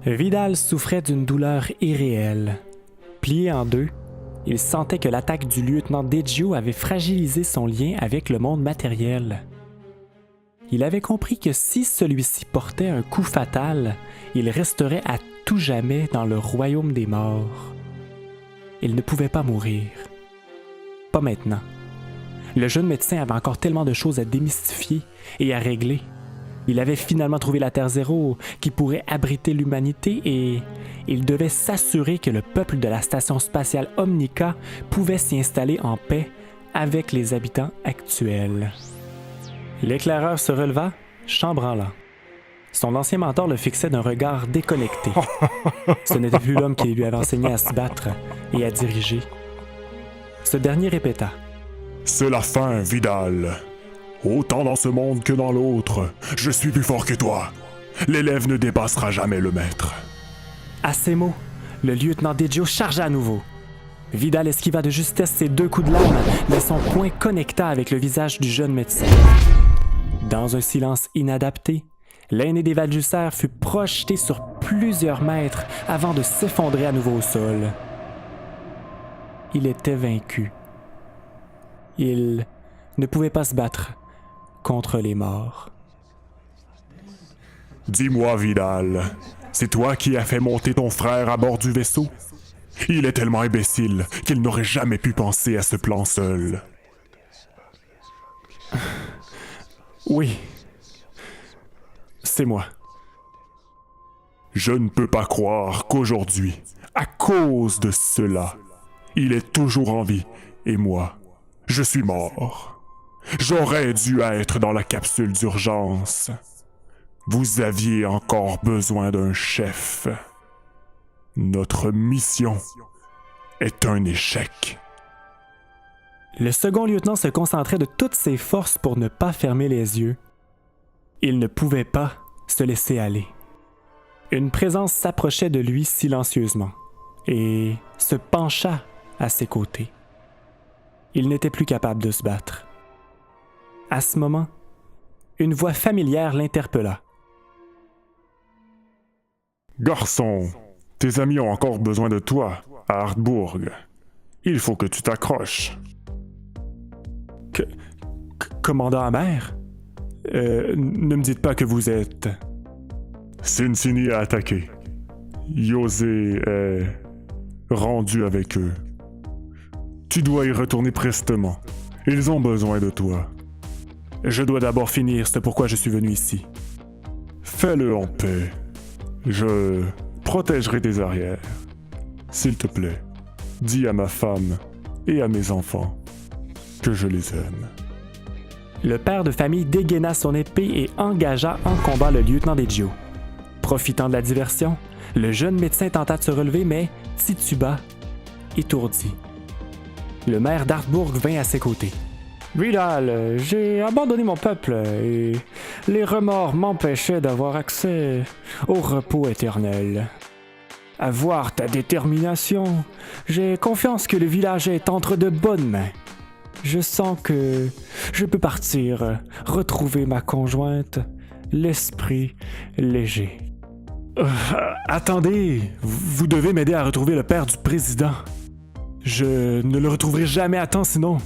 Vidal souffrait d'une douleur irréelle. Plié en deux, il sentait que l'attaque du lieutenant Deggio avait fragilisé son lien avec le monde matériel. Il avait compris que si celui-ci portait un coup fatal, il resterait à tout jamais dans le royaume des morts. Il ne pouvait pas mourir. Pas maintenant. Le jeune médecin avait encore tellement de choses à démystifier et à régler. Il avait finalement trouvé la Terre Zéro qui pourrait abriter l'humanité et il devait s'assurer que le peuple de la station spatiale Omnica pouvait s'y installer en paix avec les habitants actuels. L'éclaireur se releva, chambranlant. Son ancien mentor le fixait d'un regard déconnecté. Ce n'était plus l'homme qui lui avait enseigné à se battre et à diriger. Ce dernier répéta. « C'est la fin, Vidal. Autant dans ce monde que dans l'autre, je suis plus fort que toi. L'élève ne dépassera jamais le maître. » À ces mots, le lieutenant Deggio chargea à nouveau. Vidal esquiva de justesse ses deux coups de lame, mais son poing connecta avec le visage du jeune médecin. Dans un silence inadapté, l'aîné des Valducers fut projeté sur plusieurs mètres avant de s'effondrer à nouveau au sol. Il était vaincu. Il ne pouvait pas se battre contre les morts. « Dis-moi, Vidal, c'est toi qui as fait monter ton frère à bord du vaisseau? Il est tellement imbécile qu'il n'aurait jamais pu penser à ce plan seul. » Oui, c'est moi. Je ne peux pas croire qu'aujourd'hui, à cause de cela, il est toujours en vie et moi, je suis mort. J'aurais dû être dans la capsule d'urgence. Vous aviez encore besoin d'un chef. Notre mission est un échec. Le second lieutenant se concentrait de toutes ses forces pour ne pas fermer les yeux. Il ne pouvait pas se laisser aller. Une présence s'approchait de lui silencieusement et se pencha à ses côtés. Il n'était plus capable de se battre. À ce moment, une voix familière l'interpella. « Garçon, tes amis ont encore besoin de toi à Hartbourg. Il faut que tu t'accroches. » Commandant Amer? Ne me dites pas que vous êtes... Cincini a attaqué. José est rendu avec eux. Tu dois y retourner prestement. Ils ont besoin de toi. Je dois d'abord finir, c'est pourquoi je suis venu ici. Fais-le en paix. Je protégerai tes arrières. S'il te plaît, dis à ma femme et à mes enfants que je les aime. Le père de famille dégaina son épée et engagea en combat le lieutenant Deggio. Profitant de la diversion, le jeune médecin tenta de se relever, mais tituba, étourdi. Le maire d'Hartbourg vint à ses côtés. « Vidal, j'ai abandonné mon peuple et les remords m'empêchaient d'avoir accès au repos éternel. À voir ta détermination, j'ai confiance que le village est entre de bonnes mains. Je sens que je peux partir, retrouver ma conjointe, l'esprit léger. » Attendez, vous devez m'aider à retrouver le père du président. Je ne le retrouverai jamais à temps sinon.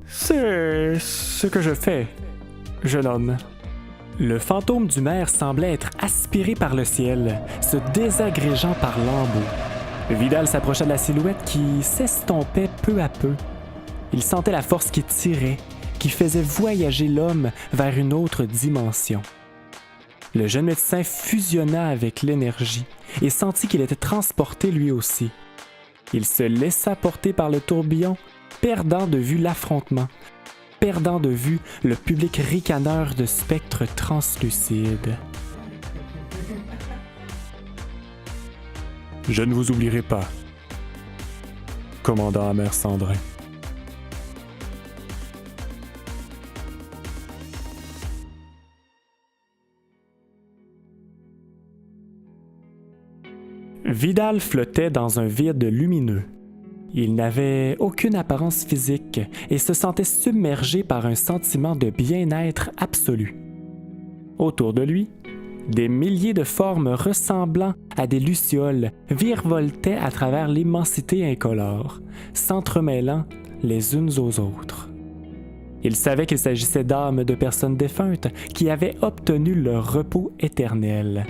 C'est ce que je fais, jeune homme. Le fantôme du maire semblait être aspiré par le ciel, se désagrégeant par lambeaux. Vidal s'approcha de la silhouette qui s'estompait peu à peu. Il sentait la force qui tirait, qui faisait voyager l'homme vers une autre dimension. Le jeune médecin fusionna avec l'énergie et sentit qu'il était transporté lui aussi. Il se laissa porter par le tourbillon, perdant de vue l'affrontement, perdant de vue le public ricaneur de spectres translucides. « Je ne vous oublierai pas, commandant Amer Sandrin. » Vidal flottait dans un vide lumineux. Il n'avait aucune apparence physique et se sentait submergé par un sentiment de bien-être absolu. Autour de lui, Des milliers de formes ressemblant à des lucioles virevoltaient à travers l'immensité incolore, s'entremêlant les unes aux autres. Il savait qu'il s'agissait d'âmes de personnes défuntes qui avaient obtenu leur repos éternel.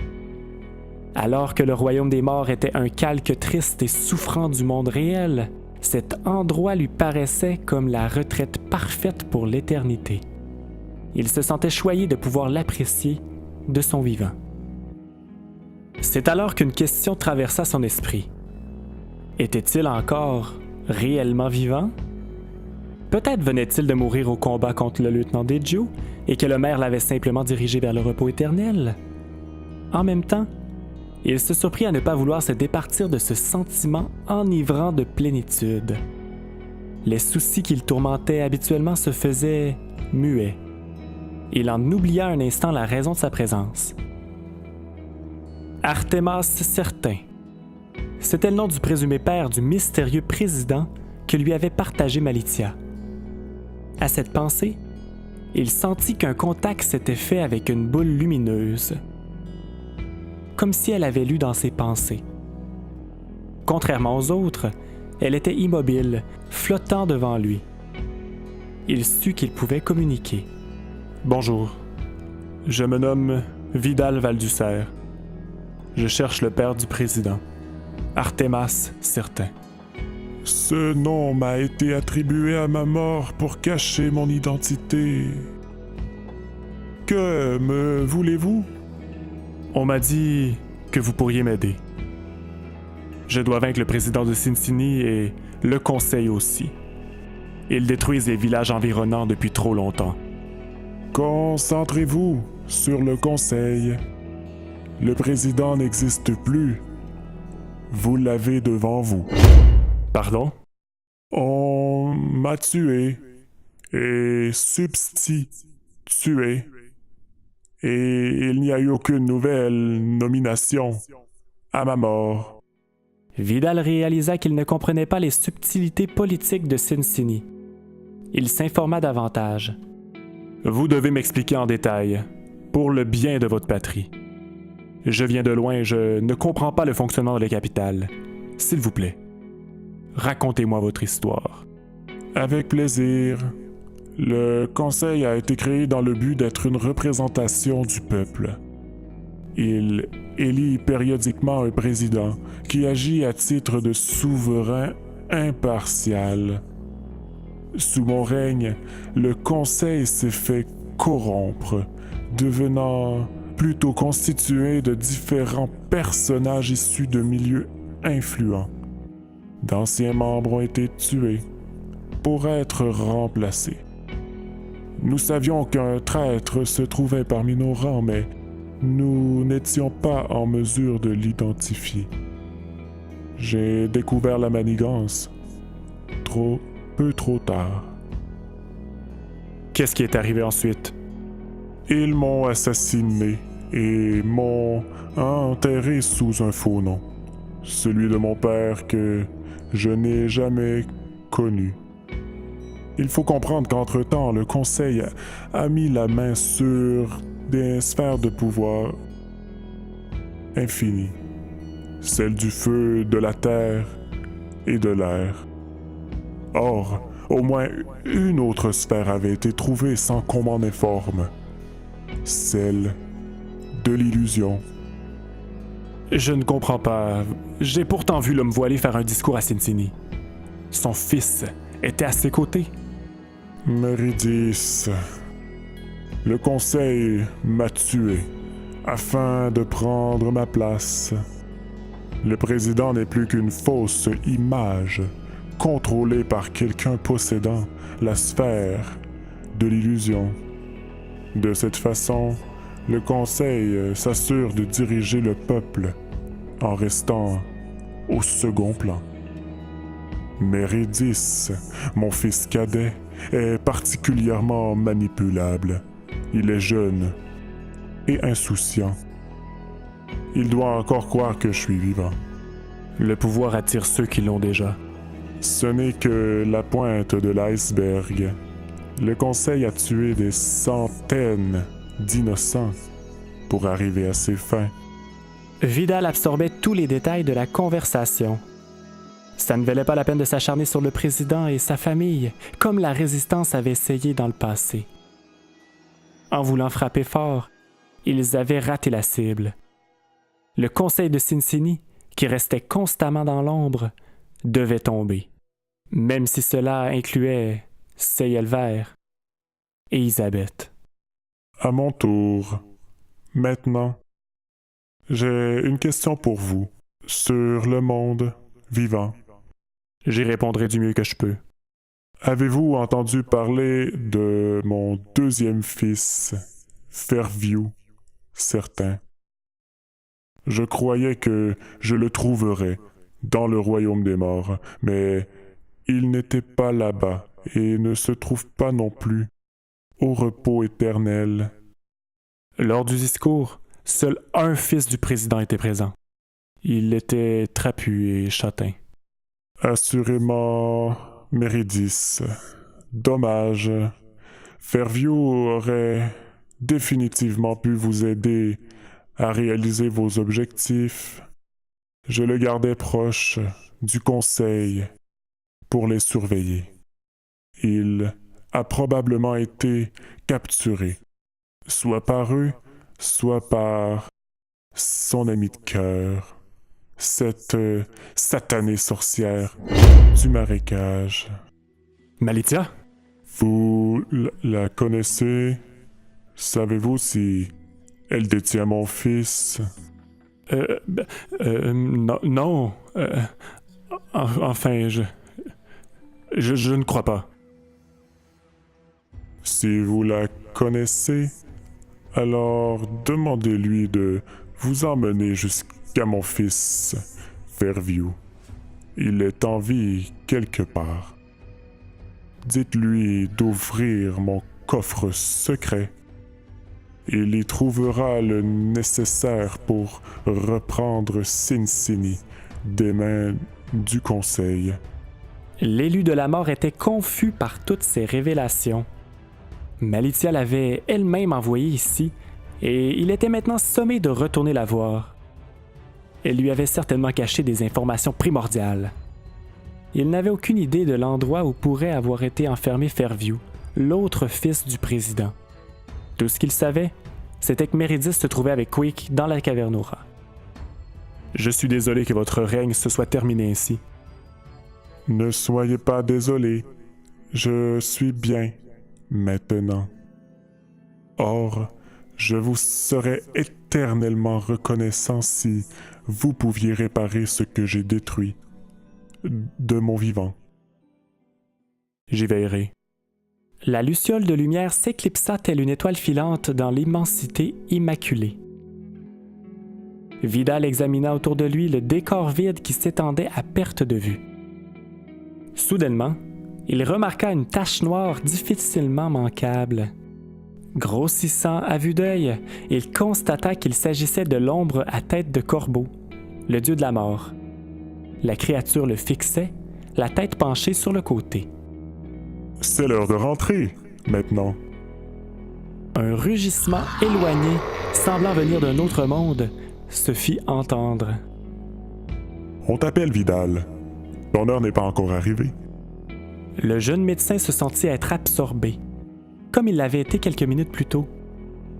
Alors que le royaume des morts était un calque triste et souffrant du monde réel, cet endroit lui paraissait comme la retraite parfaite pour l'éternité. Il se sentait choyé de pouvoir l'apprécier de son vivant. C'est alors qu'une question traversa son esprit. Était-il encore réellement vivant? Peut-être venait-il de mourir au combat contre le lieutenant Dejio et que le maire l'avait simplement dirigé vers le repos éternel. En même temps, il se surprit à ne pas vouloir se départir de ce sentiment enivrant de plénitude. Les soucis qui le tourmentaient habituellement se faisaient muets. Il en oublia un instant la raison de sa présence. Artemas Certain. C'était le nom du présumé père du mystérieux président que lui avait partagé Malitia. À cette pensée, il sentit qu'un contact s'était fait avec une boule lumineuse, comme si elle avait lu dans ses pensées. Contrairement aux autres, elle était immobile, flottant devant lui. Il sut qu'il pouvait communiquer. « Bonjour, je me nomme Vidal Valducer. Je cherche le père du président, Artemas Certain. Ce nom m'a été attribué à ma mort pour cacher mon identité. Que me voulez-vous? On m'a dit que vous pourriez m'aider. Je dois vaincre le président de Cincini et le conseil aussi. Ils détruisent les villages environnants depuis trop longtemps. Concentrez-vous sur le conseil. Le président n'existe plus. Vous l'avez devant vous. Pardon? On m'a tué et substitué. Et il n'y a eu aucune nouvelle nomination à ma mort. Vidal réalisa qu'il ne comprenait pas les subtilités politiques de Cincini. Il s'informa davantage. Vous devez m'expliquer en détail, pour le bien de votre patrie. Je viens de loin, je ne comprends pas le fonctionnement de la capitale. S'il vous plaît, racontez-moi votre histoire. Avec plaisir. Le conseil a été créé dans le but d'être une représentation du peuple. Il élit périodiquement un président qui agit à titre de souverain impartial. Sous mon règne, le conseil s'est fait corrompre, devenant plutôt constitué de différents personnages issus de milieux influents. D'anciens membres ont été tués pour être remplacés. Nous savions qu'un traître se trouvait parmi nos rangs, mais nous n'étions pas en mesure de l'identifier. J'ai découvert la manigance trop tard. Qu'est-ce qui est arrivé ensuite? Ils m'ont assassiné et m'ont enterré sous un faux nom, celui de mon père que je n'ai jamais connu. Il faut comprendre qu'entre-temps, le Conseil a mis la main sur des sphères de pouvoir infinies, celles du feu, de la terre et de l'air. Or, au moins une autre sphère avait été trouvée sans qu'on m'en informe, celle de l'illusion. Je ne comprends pas. J'ai pourtant vu l'homme voilé faire un discours à Cincini. Son fils était à ses côtés. Méridis, le conseil m'a tué afin de prendre ma place. Le président n'est plus qu'une fausse image, contrôlée par quelqu'un possédant la sphère de l'illusion. De cette façon, le conseil s'assure de diriger le peuple en restant au second plan. Méridis, mon fils cadet, est particulièrement manipulable. Il est jeune et insouciant. Il doit encore croire que je suis vivant. Le pouvoir attire ceux qui l'ont déjà. Ce n'est que la pointe de l'iceberg. Le Conseil a tué des centaines d'innocents pour arriver à ses fins. Vidal absorbait tous les détails de la conversation. Ça ne valait pas la peine de s'acharner sur le président et sa famille, comme la résistance avait essayé dans le passé. En voulant frapper fort, ils avaient raté la cible. Le conseil de Cincinnati, qui restait constamment dans l'ombre, devait tomber, même si cela incluait Seyelver et Elisabeth. À mon tour. Maintenant, j'ai une question pour vous sur le monde vivant. J'y répondrai du mieux que je peux. Avez-vous entendu parler de mon deuxième fils, Fairview, certain? Je croyais que je le trouverais dans le royaume des morts, mais il n'était pas là-bas et ne se trouve pas non plus au repos éternel. Lors du discours, seul un fils du président était présent. Il était trapu et châtain. Assurément, Méridis. Dommage. Fairview aurait définitivement pu vous aider à réaliser vos objectifs. Je le gardais proche du conseil pour les surveiller. Il a probablement été capturé, soit par eux, soit par son ami de cœur, cette satanée sorcière du marécage. Malitia? Vous la connaissez? Savez-vous si elle détient mon fils? Non. Enfin, je ne crois pas. Si vous la connaissez, alors demandez-lui de vous emmener jusqu'à mon fils, Fairview. Il est en vie quelque part. Dites-lui d'ouvrir mon coffre secret. Il y trouvera le nécessaire pour reprendre Cincinnati des mains du conseil. L'élu de la mort était confus par toutes ces révélations. Malitia l'avait elle-même envoyé ici, et il était maintenant sommé de retourner la voir. Elle lui avait certainement caché des informations primordiales. Il n'avait aucune idée de l'endroit où pourrait avoir été enfermé Fairview, l'autre fils du président. Tout ce qu'il savait, c'était que Méridis se trouvait avec Quick dans la Cavernura. Je suis désolé que votre règne se soit terminé ainsi. Ne soyez pas désolé. Je suis bien maintenant. Or, je vous serais éternellement reconnaissant si vous pouviez réparer ce que j'ai détruit de mon vivant. J'y veillerai. La luciole de lumière s'éclipsa telle une étoile filante dans l'immensité immaculée. Vidal examina autour de lui le décor vide qui s'étendait à perte de vue. Soudainement, il remarqua une tache noire difficilement manquable. Grossissant à vue d'œil, il constata qu'il s'agissait de l'ombre à tête de corbeau, le dieu de la mort. La créature le fixait, la tête penchée sur le côté. C'est l'heure de rentrer, maintenant. Un rugissement éloigné, semblant venir d'un autre monde, se fit entendre. On t'appelle Vidal. Ton heure n'est pas encore arrivée. Le jeune médecin se sentit être absorbé, comme il l'avait été quelques minutes plus tôt.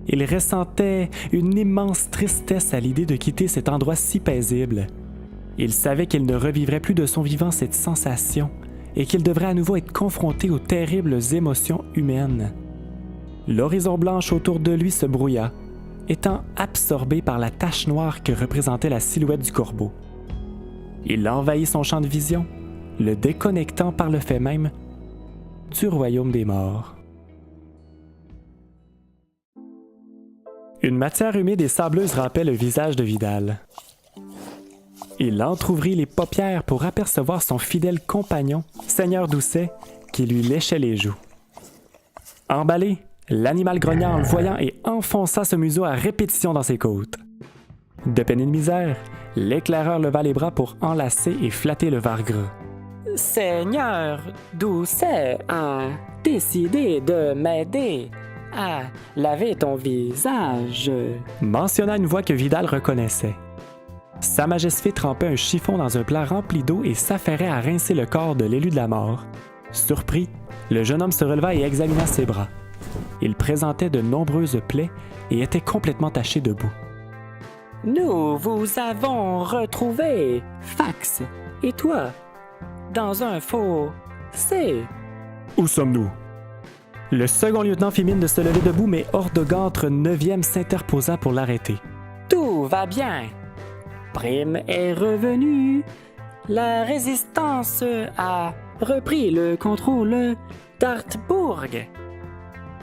Il ressentait une immense tristesse à l'idée de quitter cet endroit si paisible. Il savait qu'il ne revivrait plus de son vivant cette sensation et qu'il devrait à nouveau être confronté aux terribles émotions humaines. L'horizon blanche autour de lui se brouilla, étant absorbé par la tache noire que représentait la silhouette du corbeau. Il envahit son champ de vision, le déconnectant par le fait même du royaume des morts. Une matière humide et sableuse rampait le visage de Vidal. Il entr'ouvrit les paupières pour apercevoir son fidèle compagnon, Seigneur Doucet, qui lui léchait les joues. Emballé, l'animal grogna en le voyant et enfonça ce museau à répétition dans ses côtes. De peine et de misère, l'éclaireur leva les bras pour enlacer et flatter le var gras. « Seigneur Doucet a décidé de m'aider à laver ton visage, mentionna une voix que Vidal reconnaissait. Sa Majesté trempait un chiffon dans un plat rempli d'eau et s'affairait à rincer le corps de l'élu de la mort. Surpris, le jeune homme se releva et examina ses bras. Il présentait de nombreuses plaies et était complètement taché de boue. Nous vous avons retrouvé, Fax, et toi, dans un fossé. Où sommes-nous? Le second lieutenant fit mine de se lever debout, mais Ordogantre 9e s'interposa pour l'arrêter. Tout va bien. Prime est revenu. La résistance a repris le contrôle d'Artbourg.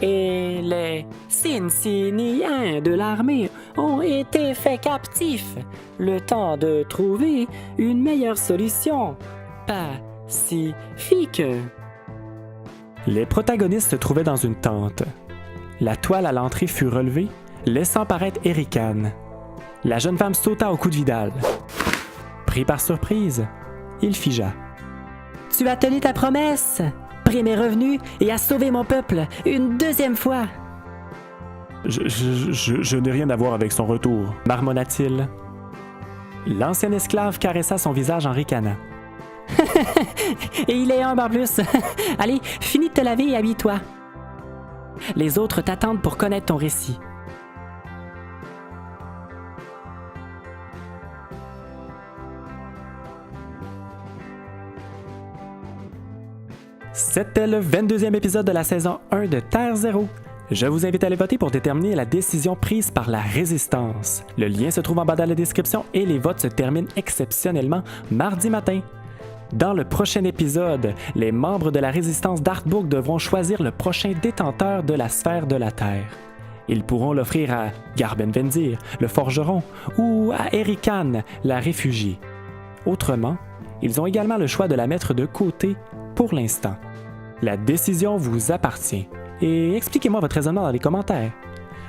Et les Cinciniens de l'armée ont été faits captifs. Le temps de trouver une meilleure solution pacifique. Les protagonistes se trouvaient dans une tente. La toile à l'entrée fut relevée, laissant paraître Ericane. La jeune femme sauta au cou de Vidal. Pris par surprise, il figea. Tu as tenu ta promesse. Prime est revenu et a sauvé mon peuple une deuxième fois. Je n'ai rien à voir avec son retour, marmonna-t-il. L'ancien esclave caressa son visage en ricanant. Et il est un barblus. Allez, finis de te laver et habille-toi. Les autres t'attendent pour connaître ton récit. C'était le 22e épisode de la saison 1 de Terre Zéro. Je vous invite à aller voter pour déterminer la décision prise par la Résistance. Le lien se trouve en bas dans la description et les votes se terminent exceptionnellement mardi matin. Dans le prochain épisode, les membres de la Résistance d'Artbourg devront choisir le prochain détenteur de la sphère de la Terre. Ils pourront l'offrir à Garbenvendir, le forgeron, ou à Ericane, la réfugiée. Autrement, ils ont également le choix de la mettre de côté pour l'instant. La décision vous appartient. Et expliquez-moi votre raisonnement dans les commentaires.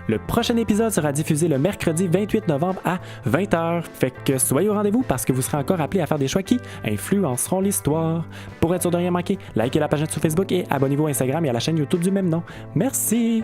Le prochain épisode sera diffusé le mercredi 28 novembre à 20h. Fait que soyez au rendez-vous parce que vous serez encore appelés à faire des choix qui influenceront l'histoire. Pour être sûr de rien manquer, likez la page sur Facebook et abonnez-vous à Instagram et à la chaîne YouTube du même nom. Merci!